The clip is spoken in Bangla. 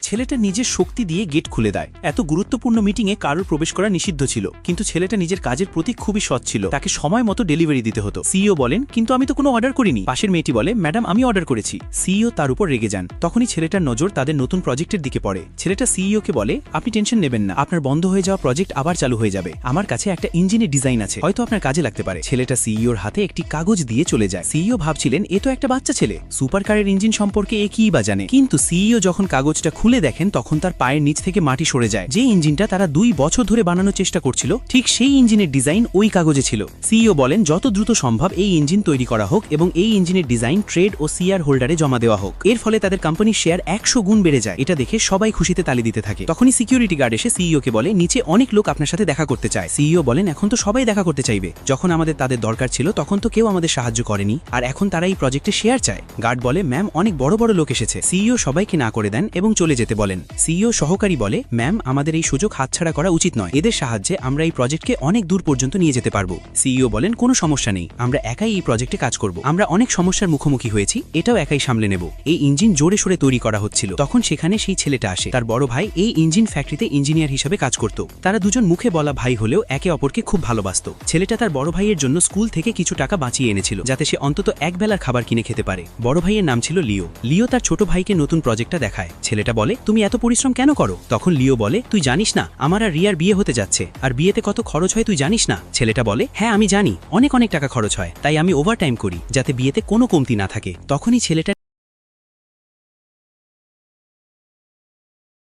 ছেলেটা নিজের শক্তি দিয়ে গেট খুলে দেয়। এত গুরুত্বপূর্ণ মিটিংয়ে কারোর প্রবেশ করা নিষিদ্ধ ছিল, কিন্তু ছেলেটা নিজের কাজের প্রতি খুবই সৎ ছিল। তাকে সময় মতো ডেলিভারি দিতে হতো। সিইও বলেন, কিন্তু আমি তো কোনো অর্ডার করিনি। পাশের মেয়েটি বলে, ম্যাডাম আমি অর্ডার করেছি। সিইও তার উপর রেগে যান। তখনই ছেলেটার নজর তাদের নতুন প্রজেক্টের দিকে পড়ে। ছেলেটা সিইওকে বলে, আপনি টেনশন নেবেন না, আপনার বন্ধ হয়ে যাওয়া প্রজেক্ট আবার চালু হয়ে যাবে। আমার কাছে একটা ইঞ্জিনের ডিজাইন আছে, হয়তো আপনার কাজে লাগতে পারে। ছেলেটা সিইওর হাতে একটি কাগজ দিয়ে চলে যায়। সিইও ভাবছিলেন, এ তো একটা বাচ্চা ছেলে, সুপার কারের ইঞ্জিন সম্পর্কে এ কিই বা জানে। কিন্তু সিইও যখন কাগজটা খুলে দেখেন, তখন তার পায়ের নিচ থেকে মাটি সরে যায়। যে ইঞ্জিনটা তারা 2 বছর ধরে বানানোর চেষ্টা করছিল, ঠিক সেই ইঞ্জিনের ডিজাইন ওই কাগজে ছিল। সিইও বলেন, যত দ্রুত সম্ভব এই ইঞ্জিন তৈরি করা হোক এবং এই ইঞ্জিনের ডিজাইন ট্রেড ও সিআর হোল্ডারে জমা দেওয়া হোক। এর ফলে তাদের কোম্পানির শেয়ার 100 গুণ বেড়ে যায়। এটা দেখে সবাই খুশিতে তালি দিতে থাকে। তখনই সিকিউরিটি গার্ড এসে সিইওকে বলে, নিচে অনেক লোক আপনার সাথে দেখা করতে চায়। সিইও বলেন, এখন তো সবাই দেখা করতে চাইবে। যখন আমাদের তাদের দরকার ছিল তখন তো কেউ আমাদের সাহায্য করেনি, আর এখন তারা এই প্রজেক্টে শেয়ার চায়। গার্ড বলে, ম্যাম অনেক বড় বড় লোক এসেছে। সিইও সবাইকে না করে দেন এবং চলে যেতে বলেন। সিইও সহকারী বলে, ম্যাম আমাদের এই সুযোগ হাতছাড়া করা উচিত নয়। এদের সাহায্যে আমরা এই প্রজেক্টকে অনেক দূর পর্যন্ত নিয়ে যেতে পারবো। সিইও বলেন, কোনো সমস্যা নেই, আমরা একাই এই প্রজেক্টে কাজ করব। আমরা অনেক সমস্যার মুখোমুখি হয়েছি, এটাও একাই সামলে নেব। এই ইঞ্জিন জোরে সোরে তৈরি করা হচ্ছিল। তখন সেখানে সেই ছেলেটা আসে। তার বড় ভাই এই ইঞ্জিন ফ্যাক্টরিতে ইঞ্জিনিয়ার হিসেবে কাজ করত। তারা দুজন মুখে বলা ভাই হলেও একে অপরকে খুব ভালোবাসত। ছেলেটা তার বড় ভাইয়ের জন্য স্কুল থেকে কিছু টাকা বাঁচিয়ে এনেছিল, যাতে সে অন্তত এক বেলার খাবার কিনে খেতে পারে। বড় ভাইয়ের নাম ছিল লিও। লিও তার ছোট ভাইকে নতুন প্রজেক্টটা দেখায়। ছেলেটা বলে, তুমি এত পরিশ্রম কেন করো? তখন লিও বলে, তুই জানিস না আমার আর রিয়ার বিয়ে হতে যাচ্ছে, আর বিয়েতে কত খরচ হয় তুই জানিস না? ছেলেটা বলে, হ্যাঁ আমি জানি, অনেক অনেক টাকা খরচ হয়, তাই আমি ওভারটাইম করি যাতে বিয়েতে কোনো কমতি না থাকে। তখনই ছেলেটা